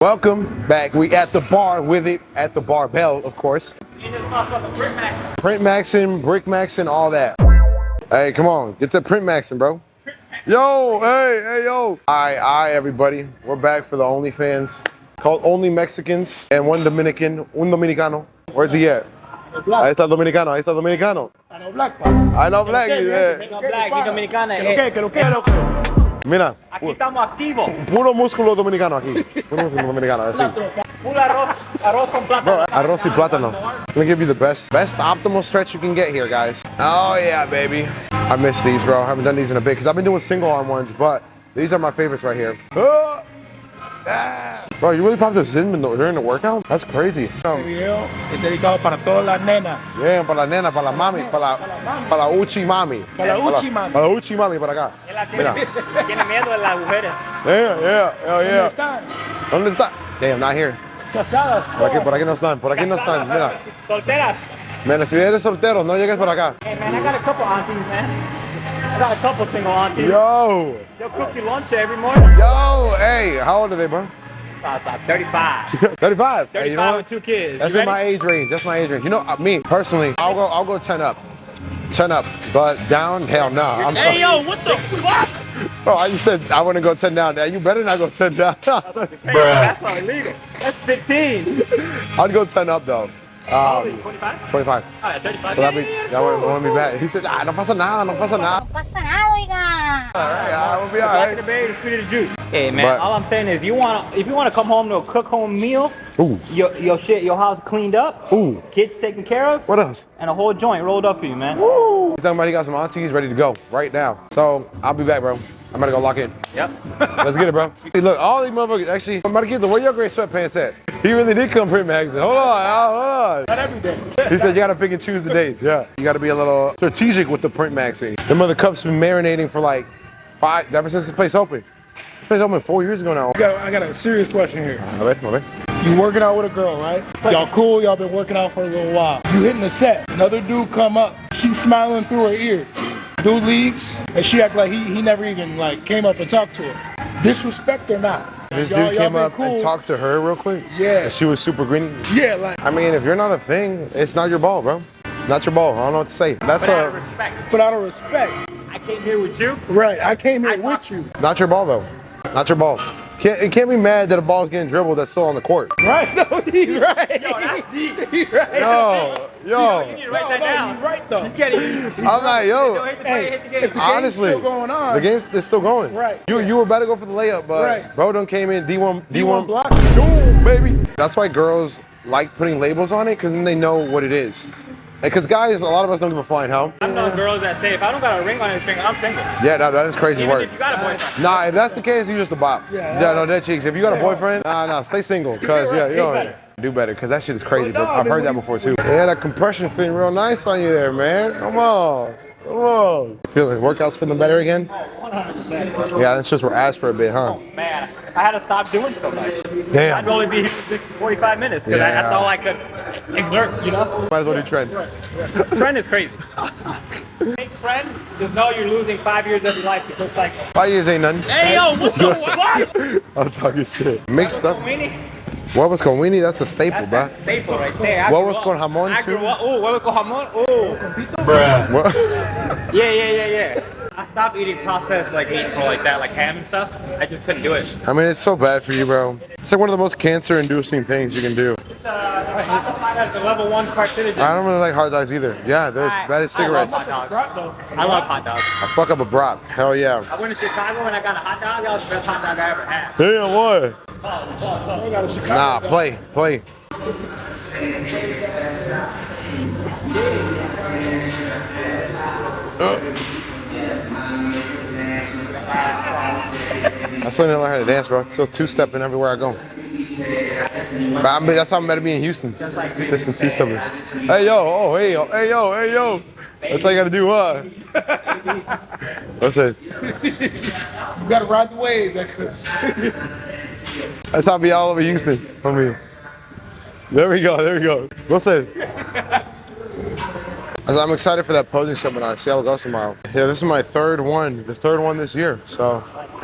Welcome back. We at the bar with it, at the barbell, of course. In this motherfucker, print maxing. Print maxing, brick maxing, all that. Hey, come on, get the print maxing, bro. Yo, hey, yo. All right, everybody. We're back for the OnlyFans called Only Mexicans and one Dominican, un Dominicano. Where's he at? Ahí está Dominicano, ahí está Dominicano. I know black, papi. I know black, yeah. No black, you dominicana. Que lo que. Mira, Aquí estamos activos. puro músculo dominicano aquí. Puro músculo dominicano, así. Full arroz con plátano. Bro, arroz y plátano. Let me give you the best optimal stretch you can get here, guys. Oh yeah, baby. I miss these, bro. I haven't done these in a bit because I've been doing single arm ones, but these are my favorites right here. Bro, you really popped a Zin during the workout? That's crazy. Este video es dedicado para todas las nenas. Yeah, para la nena, para la mami, para la uchi mami. Para la uchi mami. Para la uchi mami, para acá. Mira. Tiene miedo de las mujeres. Yeah. ¿Dónde están? ¿Dónde está? Damn, not here. Casadas. Por aquí no están, mira. Solteras. Mira, si eres soltero, no llegues por acá. Hey man, I got a couple aunties, man. I got a couple single aunties. Yo. They'll cook you lunch every morning. Yo, hey, how old are they, bro? About 35. 35. 35 Hey, you know with 2 kids. That's You in my ready? age range. That's my age range. You know, me personally, I'll go 10 up. 10 up, but down, hell no. Hey yo, what the fuck? Bro, I just said I want to go 10 down. Now, you better not go 10 down. That's not illegal. That's 15. I'd go 10 up though. 25? 25. Alright, 35. So that want me back. He said, no pasa nada, no pasa nada. No pasa nada, oiga. All right, we'll be all Black of the right. berry, the sweet of the juice. Hey man, But- all I'm saying is if you wanna come home to a cook home meal, Ooh. your house cleaned up, Ooh. kids taken care of, What else? and a whole joint rolled up for you, man. He's talking about he got some aunties ready to go right now. So I'll be back, bro. I'm about to go lock in. Yep. Let's get it, bro. Hey, look, all these motherfuckers, actually, I'm about to get where your gray sweatpants at? He really did come print magazine. Hold on. Not every day. He said you gotta pick and choose the days. Yeah. You gotta be a little strategic with the print magazine. Them other cups been marinating for like ever since this place opened. This place opened 4 years ago now. I got a serious question here. My bad. You working out with a girl, right? Y'all cool, y'all been working out for a little while. You hitting the set, another dude come up, she's smiling through her ear. Dude leaves, and she act like he never even like came up and talked to her. Disrespect or not? This Y'all dude came been up and talked to her real quick. Yeah. And she was super greeny. Yeah, like, I mean, if you're not a thing, it's not your ball, bro. Not your ball. I don't know what to say. That's But out of respect, but out of respect. I came here with you. Right, I came here with you. not your ball though. Not your ball. It can't be mad that a ball's getting dribbled that's still on the court. Right, no, he's right. Yo, that's deep. He's right. Yo. You need to write that down. He's right though. You can't even. I'm like, yo. Don't hit the play, Hey, hit the game. if the Honestly, game's still going on. the game's it's still going. Right. You were about to go for the layup, but Right. bro done came in D1 block. Boom, baby. That's why girls like putting labels on it because then they know what it is. Because guys, a lot of us don't give a flying hell. I've known girls that say if I don't got a ring on his finger, I'm single. Yeah, that is crazy Even work. if you got a boyfriend. Nah, if that's the case, you just a bop. Yeah. No, dead cheeks. If you got a boyfriend, nah, stay single. Cause yeah, you know, do better. Cause that shit is crazy. But I've heard that before too. Yeah, that compression fitting real nice on you there, man. Come on. Feeling workouts feeling better again? Yeah, that's just we're asked for a bit, huh? Man, I had to stop doing so much. Damn. I'd only be here for 45 minutes because Yeah. that's all I could exert, you know? Might as well do trend. Trend is crazy. Big trend, just know you're losing 5 years of your life before cycle. 5 years ain't nothing. Hey yo, what the fuck? I'm talking shit. Mixed up. Weenie? Huevos con weenie, that's a staple, bro. That's a staple right there. Huevos con jamón, I too? grew up, ooh, huevos con jamón, ooh. What? Yeah. I stopped eating processed like meat for like that, like ham and stuff. I just couldn't do it. I mean, it's so bad for you, bro. It's like one of the most cancer-inducing things you can do. It's classified as a level 1 carcinogen. I don't really like hot dogs either. Yeah, they're as bad as cigarettes. I love hot dogs. I love hot dogs. I fuck up a brat. Hell yeah. I went to Chicago and I got a hot dog. That was the best hot dog I ever had. Damn, what? We got a Chicago. Nah, play. I still didn't learn how to dance, bro. Still two-stepping everywhere I go. But that's how I'm better be in Houston. Just in two-stepping. Hey yo, hey yo. That's all you gotta do, huh? What's it? You gotta ride the wave. That's how I be all over Houston for me. There we go. What's it? I'm excited for that posing seminar. See how it goes tomorrow. Yeah, this is my third one. The third one this year. So.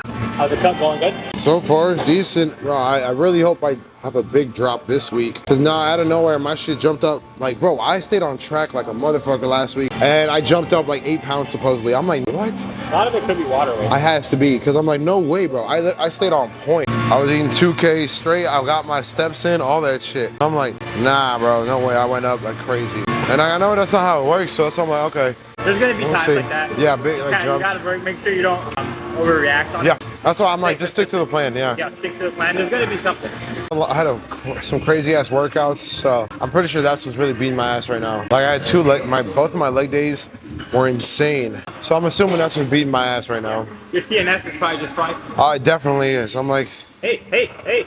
How's the cut going? Good? So far, it's decent. Bro, I really hope I have a big drop this week. Because now, out of nowhere, my shit jumped up. Like, bro, I stayed on track like a motherfucker last week. And I jumped up like 8 pounds, supposedly. I'm like, what? A lot of it could be water weight. I has to be. Because I'm like, no way, bro. I stayed on point. I was eating 2K straight. I got my steps in, all that shit. I'm like, nah, bro, no way. I went up like crazy. And I know that's not how it works. So that's why I'm like, okay. There's gonna be We'll times see. like that. Yeah, big like You jumps. gotta make sure you don't overreact on Yeah, it. that's why I'm like, just stick to the plan. Yeah. Yeah, stick to the plan. There's gonna be something. I had some crazy ass workouts, so I'm pretty sure that's what's really beating my ass right now. Like I had both of my leg days were insane. So I'm assuming that's what's beating my ass right now. Your TNS is probably just fried. Oh, it definitely is. I'm like, Hey. hey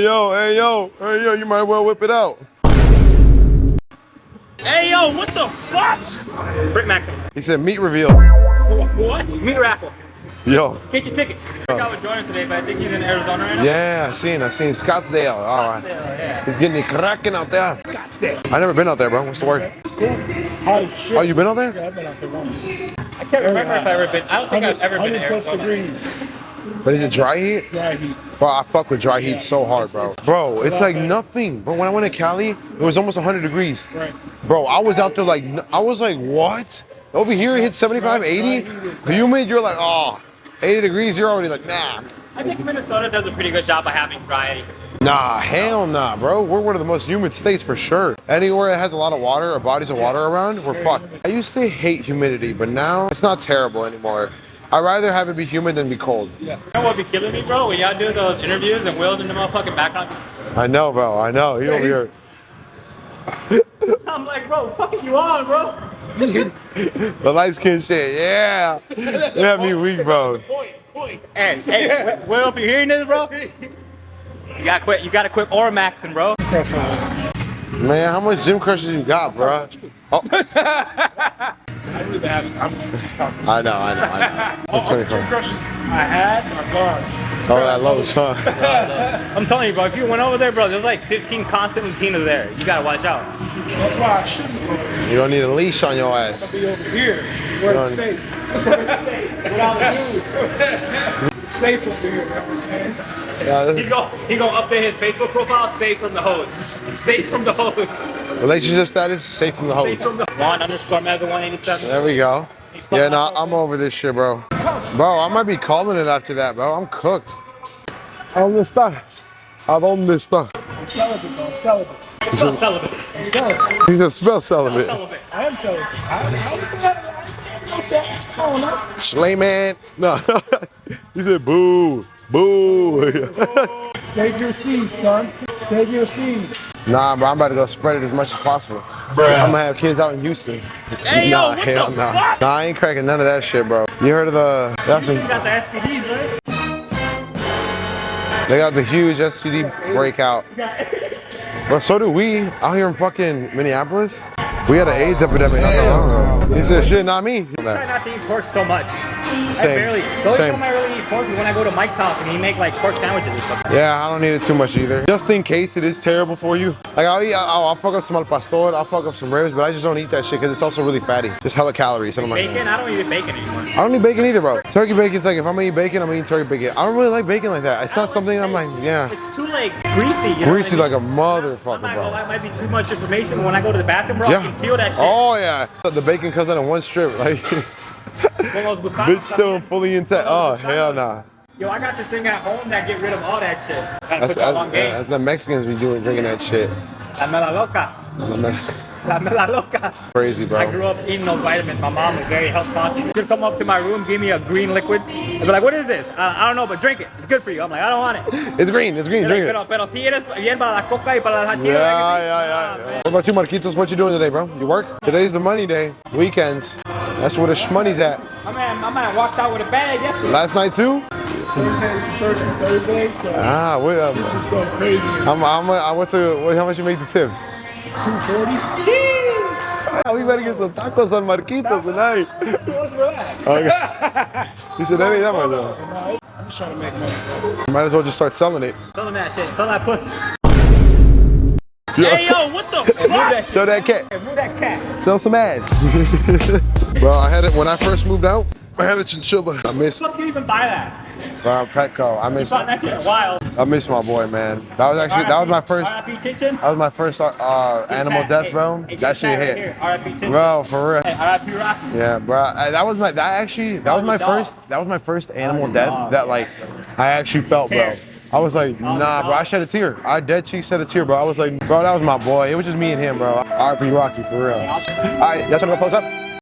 yo, you might well whip it out. Hey yo, what the fuck? Brick Maxim. He said meat reveal. What? Meat raffle. Yo. Get your tickets. I got with Jordan today, but I think he's in Arizona right now. Yeah, I seen Scottsdale. All right. Yeah. He's getting it cracking out there. Scottsdale. I never been out there, bro. What's the word? It's cool. Hot as shit. Oh, you been out there? Yeah, I've been out there once. I can't remember if I've ever been. I don't think I've ever been to 100 plus Arizona. degrees. But is it dry heat? Dry heat. Bro, I fuck with dry heat so hard, bro. Bro, it's it's a lot like better. nothing. Bro, when I went to Cali, it was almost 100 degrees. Right. Bro, I was out there like, I was like, what? Over here it hit 75, 80? Humid, you're like, oh, 80 degrees, you're already like, nah. I think Minnesota does a pretty good job of having dry. Nah, hell nah, bro. We're one of the most humid states for sure. Anywhere that has a lot of water or bodies of water around, we're fucked. I used to hate humidity, but now it's not terrible anymore. I'd rather have it be humid than be cold. You know what be killing me, bro? When y'all do those interviews and Will's in the motherfucking background. I know, bro. I know. He over here. I'm like, bro, fucking you on, bro? The light skin shit, yeah. You have me weak, bro. Point. Hey, Will, if you're hearing this, bro, you gotta quit. You gotta quit Ormaxing, bro. Man, how much gym crushes you got, bro? Oh. I really haven't. I'm just talking. I know. It's Gym 24. crushes I had are gone. Oh, that low, huh? I'm telling you, bro, if you went over there, bro, there's like 15 constant Latinas there. You gotta watch out. That's why I shouldn't go over there. You don't need a leash on your ass. I'll be over here where it's safe. It's safe over here, you know what I'm saying? Yeah, He gonna update his Facebook profile, safe from the hose. Safe from the hose. relationship status, safe from the Safe hose. from the Juan_Meza187. There we go. Yeah, no, I'm over this shit, bro. Bro, I might be calling it after that, bro. I'm cooked. ¿Dónde está? ¿A dónde está? I'm celibate, bro. I'm celibate. He said, Celibate. I'm celibate. he said spell celibate. Celibate. I am celibate. I no sex. Come on now. Slay man. No. He said boo. Boo. Save your seed, son. Save your seed. Nah, bro, I'm about to go spread it as much as possible. I'm gonna have kids out in Houston. Hey, nah, yo, what hell the nah. fuck? Nah, I ain't cracking none of that shit, bro. You heard of the... That's You some, got the STDs, right? they got the huge STD breakout. But so do we out here in fucking Minneapolis. We had an AIDS epidemic not that long ago. He said, shit, not me. Try not to eat pork so much. Same. I barely. The only Same. time I really eat pork is when I go to Mike's house and he make like pork sandwiches and stuff. Yeah, I don't need it too much either. Just in case it is terrible for you. Like I'll fuck up some al pastor, I'll fuck up some ribs, but I just don't eat that shit because it's also really fatty. Just hella calories. And I'm like, Bacon? I don't eat bacon anymore. I don't eat bacon either, bro. Turkey bacon's like, if I'm gonna eat bacon, I'm eating turkey bacon. I don't really like bacon like that. It's not something I'm like, yeah. It's too like greasy. You know Greasy what I like mean? a I'm motherfucker, not gonna lie, bro. it might be too much information, but when I go to the bathroom, bro, I Yeah. can feel that shit. Oh, yeah. The bacon comes out in one strip. Like, bitch still fully intact. Oh, hell nah. Yo, I got this thing at home that get rid of all that shit. Gotta That's, put that on game. that's the Mexicans be doing, drinking that shit. La mela loca. La mela loca. Crazy, bro. I grew up eating no vitamins. My mom was very health conscious. She'd come up to my room, give me a green liquid. I'd be like, what is this? I don't know, but drink it. It's good for you. I'm like, I don't want it. It's green, drink Like, it. pero si eres bien para la coca y para la hachira. Yeah. What about you, Marquitos? What you doing today, bro? You work? Today's the money day. Weekends. That's where the shmoney's at. My man walked out with a bag yesterday. Last night, too? Thursday's just Thirsty Thursday, so Ah, what, it's going crazy. how much you make the tips? 240. We better get some tacos on Marquitos tonight. Let's relax. Okay. He said, that ain't that much, though. I'm just trying to make money. Might as well just start selling it. Tell him that shit. Tell that pussy. Yo. Hey, yo, what the fuck? Show that cat. Move that cat. Sell some ass. Bro, I had it when I first moved out. I had a chinchilla. I missed. How can you even buy that? Bro, Petco. Fought that shit in a while. I miss my boy, man. That was my first. R.I.P. Chinchin. That was my first animal death, bro. That shit hit. R.I.P. Chinchin. Bro, for real. Hey, R.I.P. Rocky. Yeah, bro. That was my first animal death that like I actually felt, bro. I was like, nah, bro. I shed a tear. I dead cheek shed a tear, bro. I was like, bro, that was my boy. It was just me and him, bro. R.I.P. Rocky, for real. All right, y'all trying to close up?